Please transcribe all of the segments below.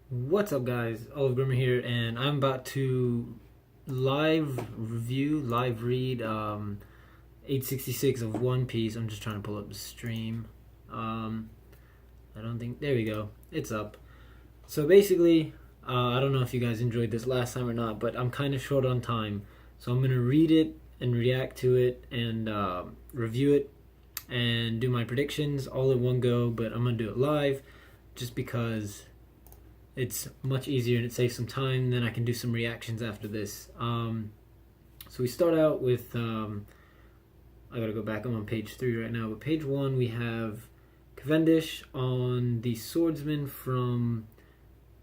What's up, guys? OliveGrummer here, and I'm about to live read 866 of One Piece. I'm just trying to pull up the stream. Um, I don't think there we go. It's up. So basically, I don't know if you guys enjoyed this last time or not, but I'm kind of short on time, so I'm gonna read it and react to it and review it and do my predictions all in one go. But I'm gonna do it live, just because it's much easier and it saves some time. Then I can do some reactions after this. So we start out with I gotta go back. I'm on page 3 right now, but page 1 we have Cavendish on the swordsman from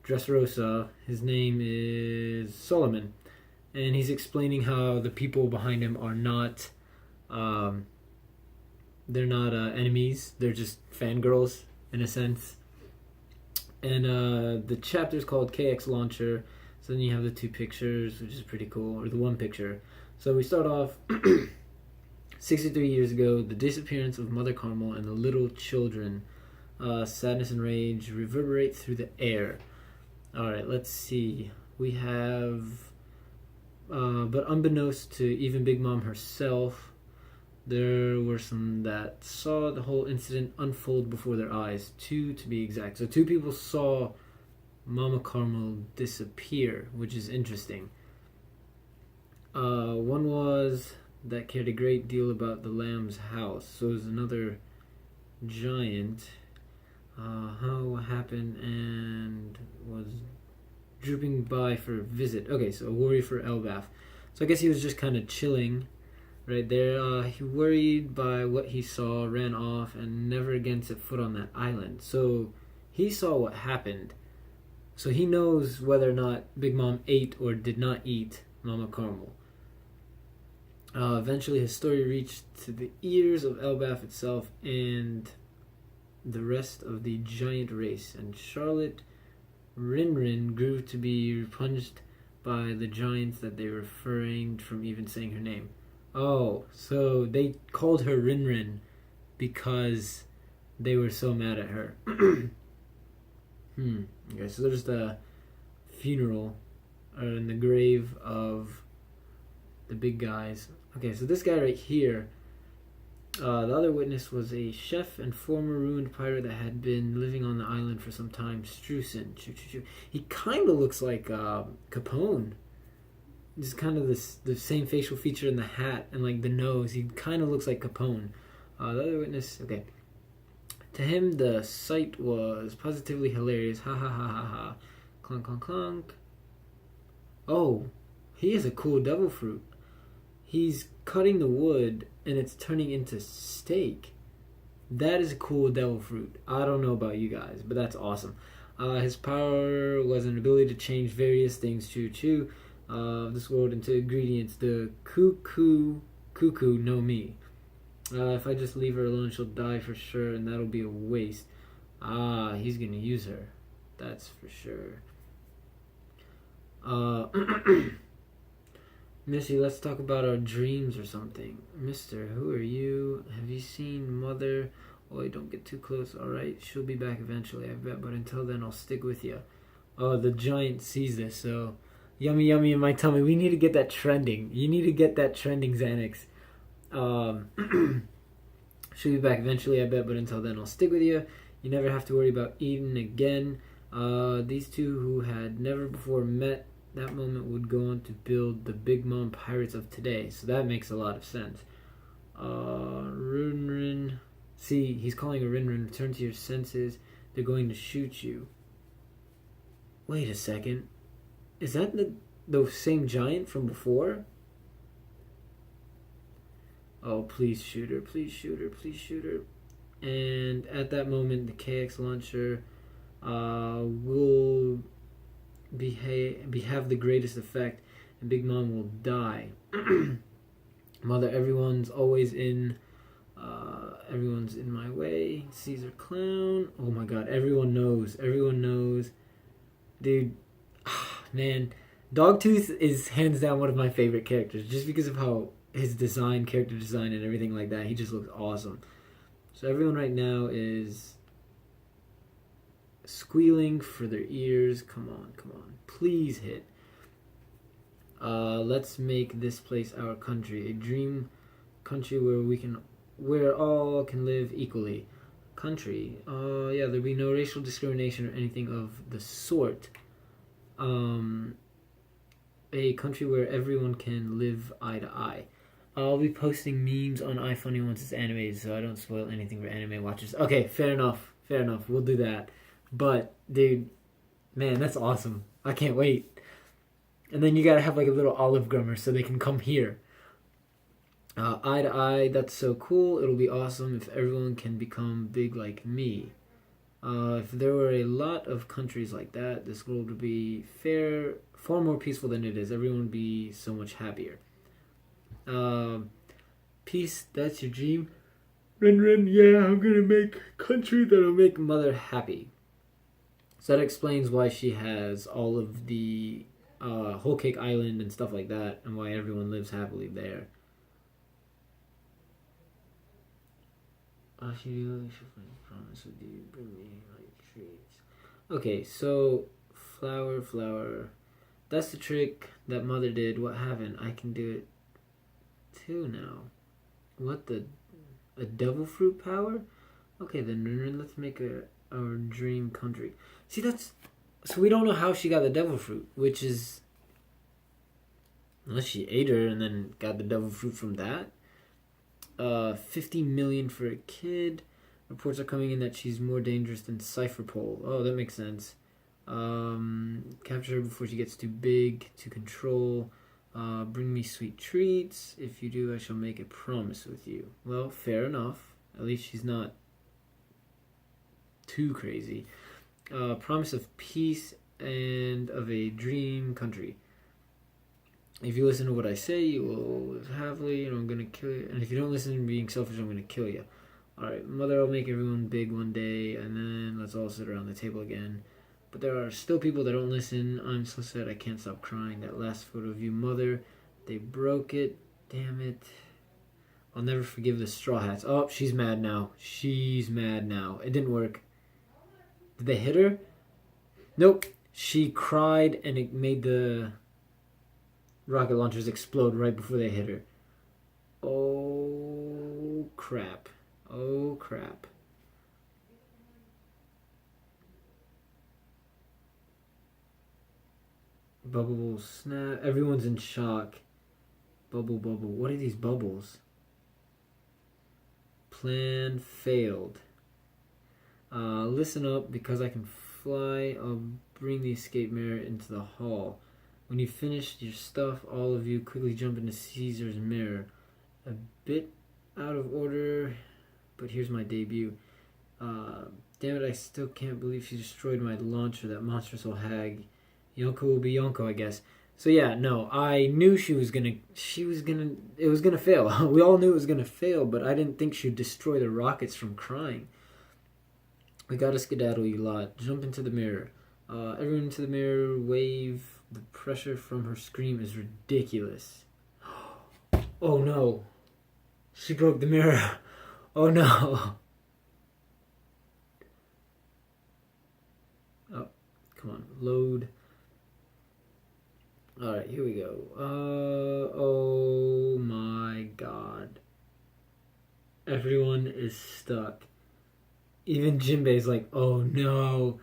Dressrosa. His name is Solomon, and he's explaining how the people behind him are not they're not enemies. They're just fangirls in a sense. And the chapter is called KX Launcher. So then you have the 2 pictures, which is pretty cool, or the 1 picture. So we start off 63 years ago, the disappearance of Mother Carmel and the little children. Sadness and rage reverberate through the air. Alright, let's see. We have, but unbeknownst to even Big Mom herself, there were some that saw the whole incident unfold before their eyes. 2 to be exact. So 2 people saw Mama Carmel disappear, which is interesting. One was that cared a great deal about the lamb's house. So it was another giant. How happened and was drooping by for a visit. Okay, so a worry for Elbaf. So I guess he was just kind of chilling right there. He worried by what he saw, ran off, and never again set foot on that island. So he saw what happened. So he knows whether or not Big Mom ate or did not eat Mama Carmel. Eventually his story reached to the ears of Elbaf itself and the rest of the giant race, and Charlotte Rinrin grew to be repugned by the giants that they refrained from even saying her name. Oh, so they called her Rinrin because they were so mad at her. Okay, so there's the funeral in the grave of the big guys. Okay, so this guy right here, the other witness was a chef and former ruined pirate that had been living on the island for some time, Streusen. He kind of looks like Capone. Just kind of the same facial feature in the hat and like the nose. He kind of looks like Capone. The other witness, okay. To him, the sight was positively hilarious. Ha ha ha ha ha. Clunk clunk clunk. Oh, he has a cool devil fruit. He's cutting the wood and it's turning into steak. That is a cool devil fruit. I don't know about you guys, but that's awesome. His power was an ability to change various things. Of this world into ingredients. The cuckoo no me. If I just leave her alone, she'll die for sure, and that'll be a waste. He's gonna use her. That's for sure. Missy, let's talk about our dreams or something. Mister, who are you? Have you seen Mother? Oh, don't get too close. Alright, she'll be back eventually, I bet, but until then, I'll stick with you. Oh, the giant sees this, so yummy yummy in my tummy. We need to get that trending. You need to get that trending, Xanax. She'll be back eventually, I bet, but until then, I'll stick with you. You never have to worry about eating again. These 2 who had never before met, that moment would go on to build the Big Mom pirates of today. So that makes a lot of sense. Rinrin. See, he's calling a Rinrin. Return to your senses. They're going to shoot you. Wait a second. Is that the same giant from before? Oh, please shoot her, please shoot her, please shoot her. And at that moment, the KX launcher will have the greatest effect, and Big Mom will die. Mother, everyone's in my way. Caesar Clown. Oh my god, everyone knows. Dude, man, Dogtooth is hands down one of my favorite characters, just because of how his design, character design, and everything like that. He just looks awesome. So everyone right now is squealing for their ears. Come on. Please hit. Let's make this place our country. A dream country where all can live equally. Country. Yeah, there'll be no racial discrimination or anything of the sort. A country where everyone can live eye to eye. I'll be posting memes on iFunny once it's animated, so I don't spoil anything for anime watchers. Okay, fair enough. We'll do that. But, dude, man, that's awesome. I can't wait. And then you gotta have like a little OliveGrummer so they can come here. Eye to eye, that's so cool. It'll be awesome if everyone can become big like me. If there were a lot of countries like that, this world would be far more peaceful than it is. Everyone would be so much happier. Peace, that's your dream. Ren, yeah, I'm gonna make a country that'll make mother happy. So that explains why she has all of the Whole Cake Island and stuff like that, and why everyone lives happily there. Promise with you, bring me like treats. Okay, so flower. That's the trick that mother did. What happened? I can do it too now. What a devil fruit power? Okay, then let's make our dream country. See, so we don't know how she got the devil fruit, which is unless she ate her and then got the devil fruit from that. 50 million for a kid. Reports are coming in that she's more dangerous than Cypher Pole. Oh, that makes sense. Capture her before she gets too big to control. Bring me sweet treats. If you do, I shall make a promise with you. Well, fair enough. At least she's not too crazy. Promise of peace and of a dream country. If you listen to what I say, you will live happily, and I'm going to kill you. And if you don't listen to me being selfish, I'm going to kill you. Alright, mother will make everyone big one day, and then let's all sit around the table again. But there are still people that don't listen. I'm so sad I can't stop crying. That last photo of you, mother, they broke it. Damn it. I'll never forgive the Straw Hats. Oh, she's mad now. It didn't work. Did they hit her? Nope. She cried, and it made the rocket launchers explode right before they hit her. Oh, crap. Bubble snap. Everyone's in shock. Bubble. What are these bubbles? Plan failed. Listen up, because I can fly. I'll bring the escape mirror into the hall. When you finished your stuff, all of you quickly jump into Caesar's mirror. A bit out of order, but here's my debut. Damn it, I still can't believe she destroyed my launcher, that monstrous old hag. Yonko will be Yonko, I guess. So yeah, no, I knew it was gonna fail. We all knew it was gonna fail, but I didn't think she'd destroy the rockets from crying. We gotta skedaddle, you lot. Jump into the mirror. Everyone into the mirror, wave. The pressure from her scream is ridiculous. Oh no. She broke the mirror. Oh no. Oh, come on, load. Alright, here we go. Oh my god. Everyone is stuck. Even Jinbei's like, oh no.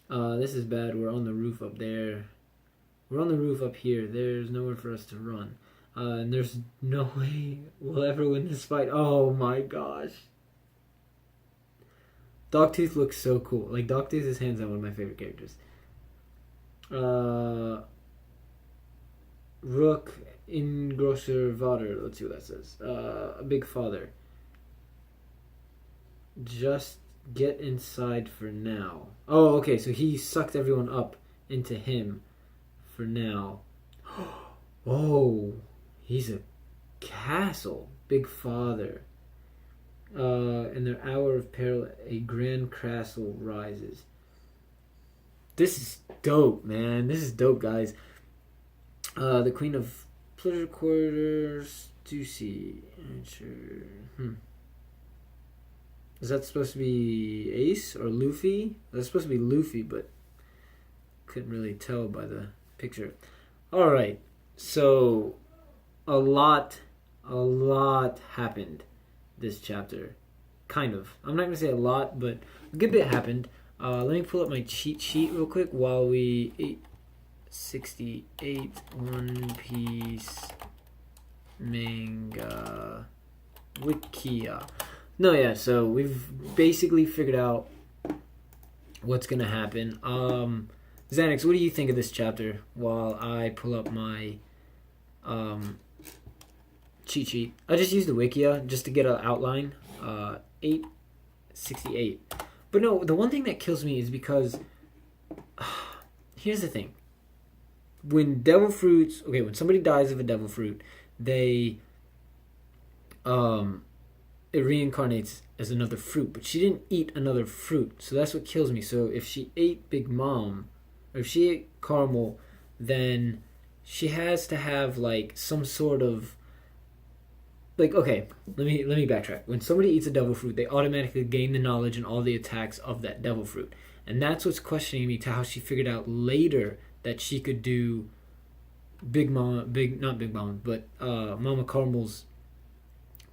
This is bad. We're on the roof up there. We're on the roof up here. There's nowhere for us to run. And there's no way we'll ever win this fight. Oh my gosh. Dogtooth looks so cool. Like, Dogtooth is hands down one of my favorite characters. Rook in grosser Vater. Let's see what that says. A big father. Just get inside for now. Oh, okay, so he sucked everyone up into him for now. Oh, he's a castle. Big father. In their hour of peril, a grand castle rises. This is dope, man. This is dope, guys. The Queen of Pleasure Quarters. Do see. Sure. Is that supposed to be Ace or Luffy? That's supposed to be Luffy, but couldn't really tell by the picture. All right, so a lot happened this chapter. Kind of. I'm not gonna say a lot, but a good bit happened. Let me pull up my cheat sheet real quick while we 868 One Piece Manga Wikia. No, yeah. So we've basically figured out what's gonna happen. Xanax, what do you think of this chapter? While I pull up my cheat sheet, I just used the Wikia just to get an outline. 868. But no, the one thing that kills me is because here's the thing. When devil fruits, when somebody dies of a devil fruit, they it reincarnates as another fruit, but she didn't eat another fruit, so that's what kills me. So if she ate Big Mom, or if she ate caramel, then she has to have like some sort of okay, let me backtrack. When somebody eats a devil fruit, they automatically gain the knowledge and all the attacks of that devil fruit. And that's what's questioning me to how she figured out later that she could do Mama Caramel's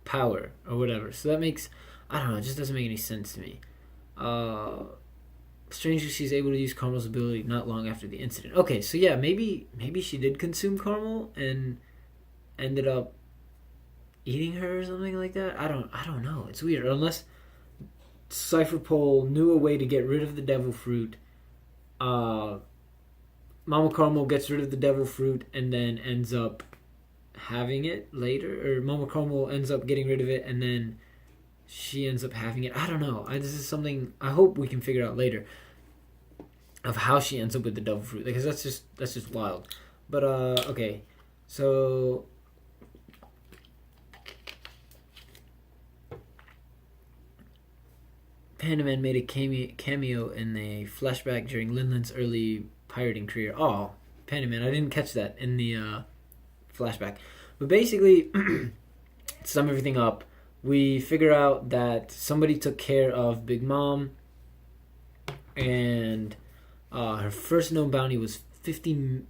power or whatever. So that makes, I don't know, it just doesn't make any sense to me. Strangely, she's able to use Caramel's ability not long after the incident. Okay, so yeah, maybe she did consume Caramel and ended up eating her or something like that. I don't know. It's weird. Unless Cypher Pole knew a way to get rid of the devil fruit. Mama Caramel gets rid of the devil fruit and then ends up having it later, or Mama Caramel ends up getting rid of it and then she ends up having it. I don't know. This is something I hope we can figure out later of how she ends up with the devil fruit, because that's just wild. But okay, so Panda Man made a cameo in a flashback during Linland's early pirating career. Oh, Panda Man, I didn't catch that in the flashback. But basically, to sum everything up, we figure out that somebody took care of Big Mom, and her first known bounty was 50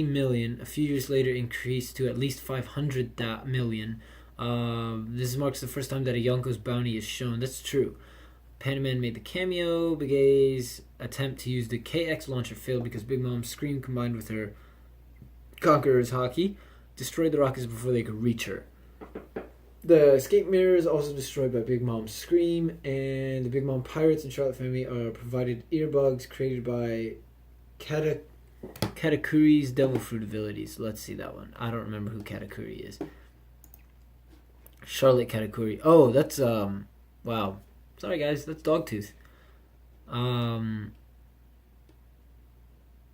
million. A few years later, increased to at least 500 million. This marks the first time that a Yonko's bounty is shown. That's true. Panda Man made the cameo. Big A's attempt to use the KX launcher failed because Big Mom's scream combined with her Conqueror's Hockey destroyed the rockets before they could reach her. The escape mirror is also destroyed by Big Mom's scream, and the Big Mom pirates and Charlotte family are provided earbuds created by Katakuri's devil fruit abilities. Let's see that one. I don't remember who Katakuri is. Charlotte Katakuri. Oh, that's wow. Sorry guys, that's Dogtooth.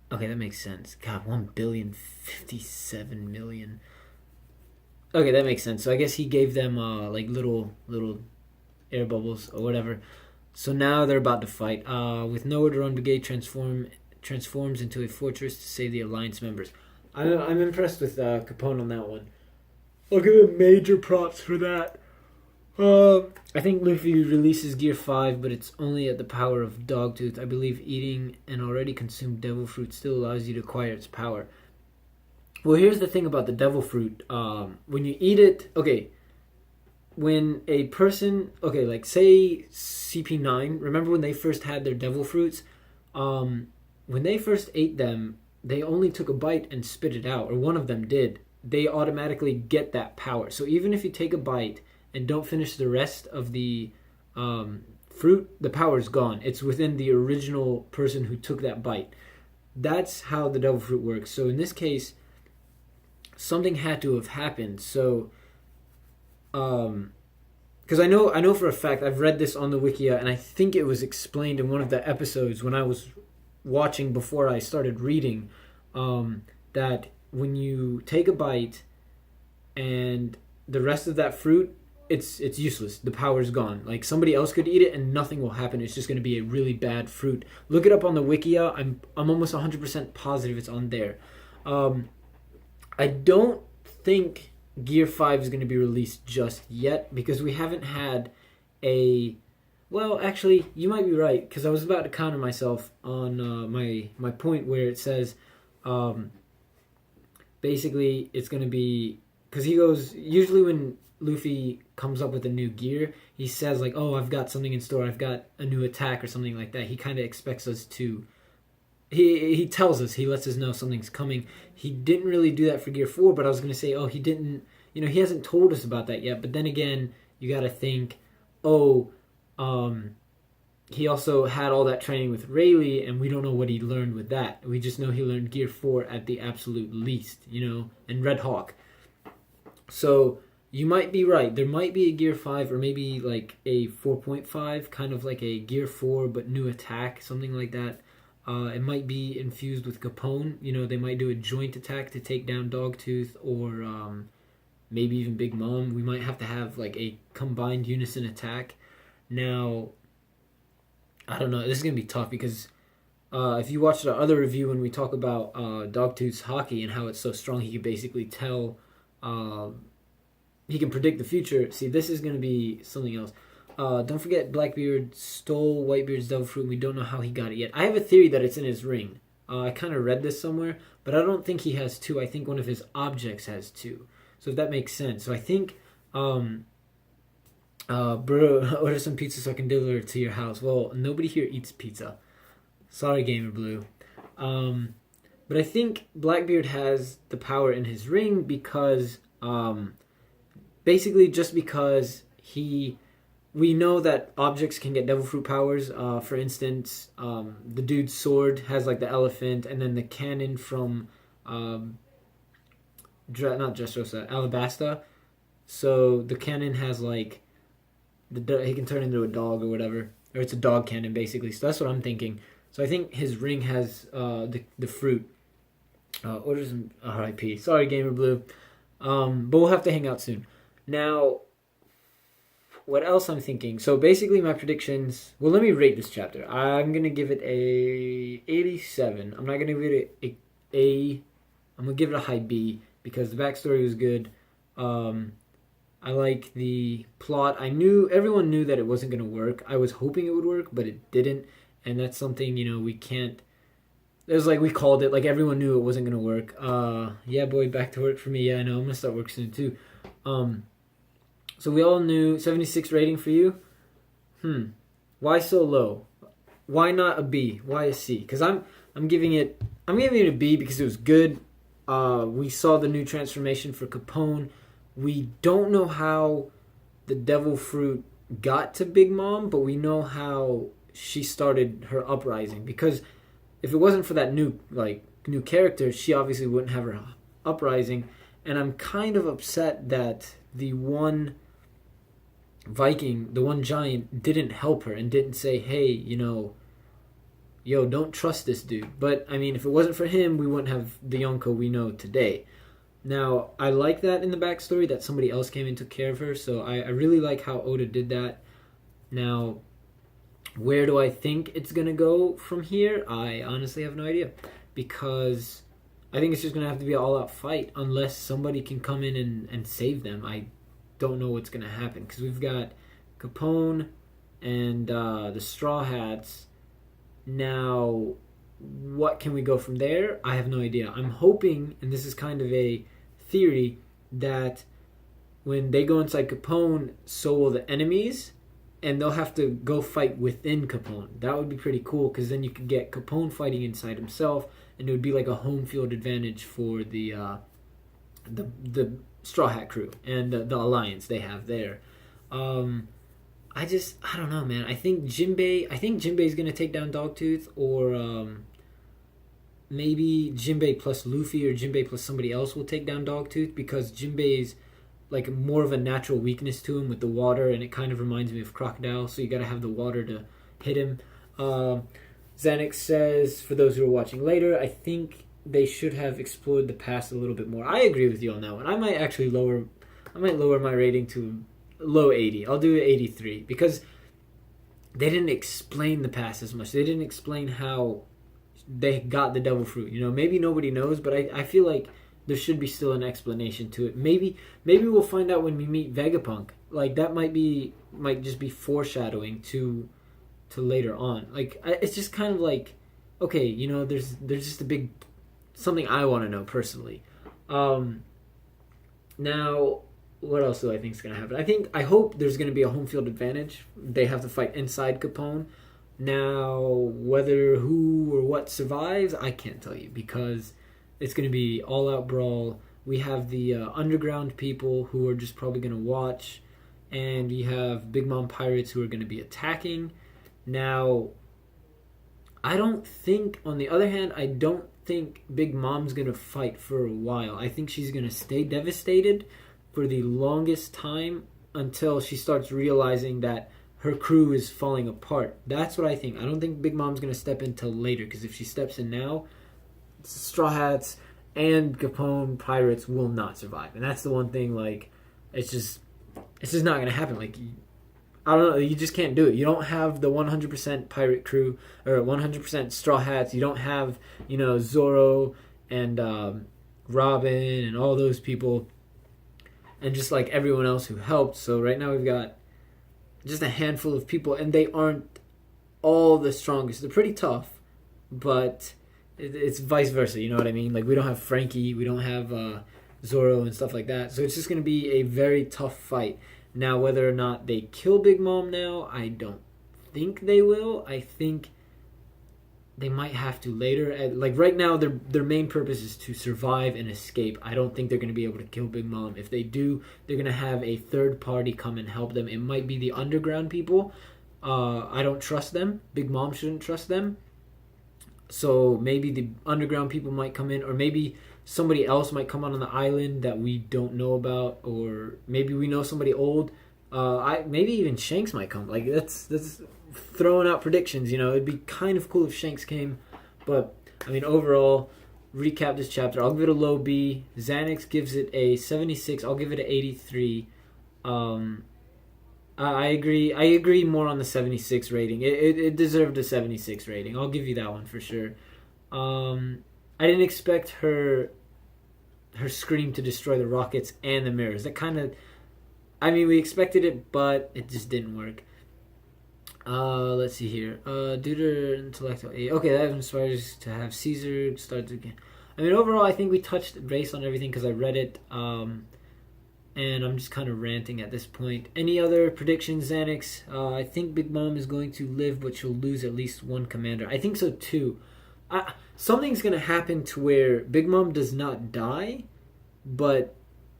Okay, that makes sense. God, 1,057,000,000. Okay, that makes sense. So I guess he gave them like little air bubbles or whatever. So now they're about to fight. With nowhere to run, Brigade transforms into a fortress to save the Alliance members. I'm impressed with Capone on that one. I'll give him major props for that. I think Luffy releases Gear 5, but it's only at the power of Dogtooth. I believe eating an already consumed devil fruit still allows you to acquire its power. Well, here's the thing about the devil fruit. When you eat it, when a person, like say CP9, remember when they first had their devil fruits? When they first ate them, they only took a bite and spit it out, or one of them did. They automatically get that power. So even if you take a bite and don't finish the rest of the fruit, the power is gone. It's within the original person who took that bite. That's how the devil fruit works. So in this case, something had to have happened. So, because I know for a fact, I've read this on the Wikia, and I think it was explained in one of the episodes when I was watching before I started reading, that when you take a bite and the rest of that fruit, it's useless. The power's gone. Like somebody else could eat it and nothing will happen. It's just going to be a really bad fruit. Look it up on the Wikia. I'm almost 100% positive it's on there. I don't think Gear 5 is going to be released just yet because we haven't had a Well, actually, you might be right because I was about to counter myself on my point where it says, um, basically it's going to be because he goes usually when Luffy comes up with a new gear, he says like, "Oh, I've got something in store. I've got a new attack or something like that." He kind of expects us to. He tells us, he lets us know something's coming. He didn't really do that for Gear 4, but I was going to say, oh, he didn't, he hasn't told us about that yet. But then again, you got to think, oh, um, he also had all that training with Rayleigh, and we don't know what he learned with that. We just know he learned Gear 4 at the absolute least, and Red Hawk. So you might be right. There might be a Gear 5 or maybe like a 4.5, kind of like a Gear 4 but new attack, something like that. It might be infused with Capone. They might do a joint attack to take down Dogtooth or maybe even Big Mom. We might have to have like a combined unison attack. Now, I don't know. This is going to be tough because if you watch the other review when we talk about Dogtooth's hockey and how it's so strong, he can basically tell, he can predict the future. See, this is going to be something else. Don't forget Blackbeard stole Whitebeard's devil fruit and we don't know how he got it yet. I have a theory that it's in his ring. I kind of read this somewhere, but I don't think he has two. I think one of his objects has two. So if that makes sense. So I think, bro, order some pizza so I can deliver it to your house. Well, nobody here eats pizza. Sorry, Gamer Blue. But I think Blackbeard has the power in his ring because, basically just because we know that objects can get devil fruit powers. For instance, the dude's sword has like the elephant, and then the cannon from not Dressrosa, Alabasta. So the cannon has like he can turn into a dog or whatever, or it's a dog cannon basically. So that's what I'm thinking. So I think his ring has the fruit. Order some RIP. Sorry, Gamer Blue. But we'll have to hang out soon. Now, what else I'm thinking? So basically my predictions... Well, let me rate this chapter. I'm going to give it a 87. I'm not going to give it a A. I'm going to give it a high B because the backstory was good. I like the plot. Everyone knew that it wasn't going to work. I was hoping it would work, but it didn't. And that's something, we can't... It was like we called it. Like everyone knew it wasn't going to work. Yeah, boy, back to work for me. Yeah, I know. I'm going to start work soon too. So we all knew 76 rating for you. Why so low? Why not a B? Why a C? Because I'm giving it a B because it was good. We saw the new transformation for Capone. We don't know how the devil fruit got to Big Mom, but we know how she started her uprising. Because if it wasn't for that new character, she obviously wouldn't have her uprising. And I'm kind of upset that the one Viking, the one giant, didn't help her and didn't say, hey, yo, don't trust this dude. But, I mean, if it wasn't for him, we wouldn't have the Yonko we know today. Now, I like that in the backstory, that somebody else came and took care of her, so I really like how Oda did that. Now, where do I think it's going to go from here? I honestly have no idea, because I think it's just going to have to be an all-out fight unless somebody can come in and save them. I don't know what's going to happen because we've got Capone and the Straw Hats. Now, what can we go from there? I have no idea. I'm hoping, and this is kind of a theory, that when they go inside Capone, so will the enemies, and they'll have to go fight within Capone. That would be pretty cool because then you could get Capone fighting inside himself, and it would be like a home field advantage for the Straw Hat crew and the alliance they have there. I don't know, man. I think Jinbei's gonna take down Dogtooth, or maybe Jinbei plus Luffy or Jinbei plus somebody else will take down Dogtooth, because Jinbei's like more of a natural weakness to him with the water, and it kind of reminds me of Crocodile, so you gotta have the water to hit him. Xanax says, for those who are watching later, I think they should have explored the past a little bit more. I agree with you on that one. I might actually lower my rating to low 80. I'll do 83 because they didn't explain the past as much. They didn't explain how they got the devil fruit. Maybe nobody knows, but I feel like there should be still an explanation to it. Maybe we'll find out when we meet Vegapunk like that might just be foreshadowing to later on. Like it's just kind of like, okay, you know, there's just a big something I want to know personally. Now, what else do I think is going to happen? I hope there's going to be a home field advantage. They have to fight inside Capone. Now, whether who or what survives, I can't tell you because it's going to be all out brawl. We have the underground people who are just probably going to watch, and we have Big Mom pirates who are going to be attacking. Now, on the other hand, I don't think Big Mom's going to fight for a while. I think she's going to stay devastated for the longest time until she starts realizing that her crew is falling apart. That's what I think. I don't think Big Mom's going to step in till later, because if she steps in now, Straw Hats and Capone pirates will not survive. And that's the one thing, like, it's just not going to happen. Like, I don't know, you just can't do it. You don't have the 100% pirate crew or 100% Straw Hats. You don't have, you know, Zorro and Robin and all those people and just like everyone else who helped. So right now we've got just a handful of people, and they aren't all the strongest. They're pretty tough, but it's vice versa, you know what I mean? Like, we don't have Frankie, we don't have Zorro and stuff like that. So it's just going to be a very tough fight. Now, whether or not they kill Big Mom now, I don't think they will. I think they might have to later. Like, right now, their main purpose is to survive and escape. I don't think they're going to be able to kill Big Mom. If they do, they're going to have a third party come and help them. It might be the underground people. I don't trust them. Big Mom shouldn't trust them. So maybe the underground people might come in, or maybe somebody else might come on the island that we don't know about, or maybe we know somebody old. Maybe even Shanks might come. Like, that's throwing out predictions. You know, it'd be kind of cool if Shanks came. But I mean, overall, recap this chapter. I'll give it a low B. Xanax gives it a 76. I'll give it an 83. I agree more on the 76 rating. It deserved a 76 rating. I'll give you that one for sure. I didn't expect her scream to destroy the rockets and the mirrors. That kind of, I mean, we expected it, but it just didn't work. Let's see here. Due to intellectual aid. Okay, that inspires to have Caesar start again. I mean, overall, I think we touched base on everything because I read it. And I'm just kind of ranting at this point. Any other predictions, Xanax? I think Big Mom is going to live, but she'll lose at least one commander. I think so too. Something's going to happen to where Big Mom does not die, but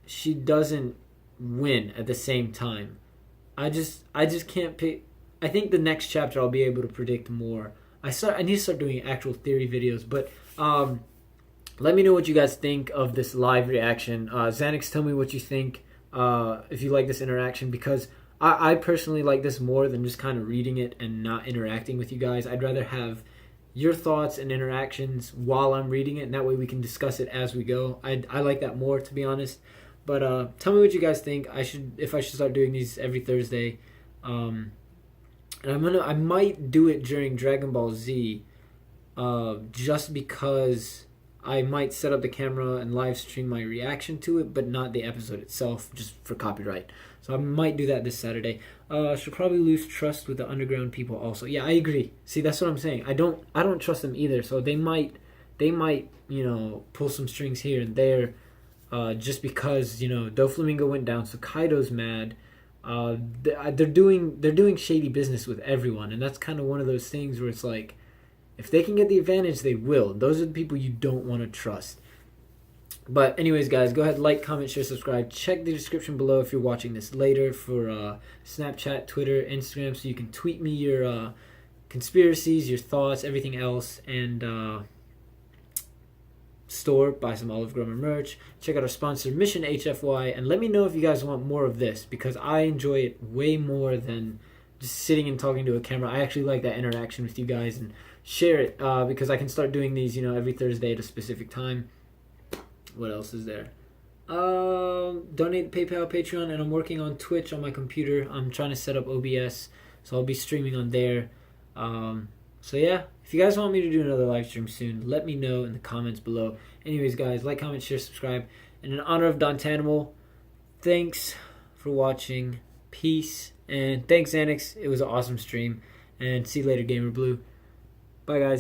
she doesn't win at the same time. I just can't pick. I think the next chapter I'll be able to predict more. I need to start doing actual theory videos, but let me know what you guys think of this live reaction. Xanax, tell me what you think. If you like this interaction, because I personally like this more than just kind of reading it and not interacting with you guys. I'd rather have your thoughts and interactions while I'm reading it, and that way we can discuss it as we go. I like that more, to be honest. But tell me what you guys think. If I should start doing these every Thursday. And I might do it during Dragon Ball Z, just because I might set up the camera and live stream my reaction to it, but not the episode itself, just for copyright. So I might do that this Saturday. Should probably lose trust with the underground people also. Yeah, I agree. See, that's what I'm saying. I don't trust them either. So they might, you know, pull some strings here and there, just because, you know, Doflamingo went down, so Kaido's mad. They're doing shady business with everyone, and that's kind of one of those things where it's like, if they can get the advantage, they will. Those are the people you don't want to trust. But anyways, guys, go ahead, like, comment, share, subscribe. Check the description below if you're watching this later for Snapchat, Twitter, Instagram, so you can tweet me your conspiracies, your thoughts, everything else, and buy some OliveGrummer merch. Check out our sponsor, Mission HFY, and let me know if you guys want more of this, because I enjoy it way more than just sitting and talking to a camera. I actually like that interaction with you guys, and share it, because I can start doing these, you know, every Thursday at a specific time. What else is there? Donate PayPal, Patreon, and I'm working on Twitch on my computer. I'm trying to set up OBS, so I'll be streaming on there. So yeah, if you guys want me to do another live stream soon, let me know in the comments below. Anyways, guys, like, comment, share, subscribe. And in honor of Don Tanimal, thanks for watching. Peace. And thanks, Anix. It was an awesome stream. And see you later, Gamer Blue. Bye, guys.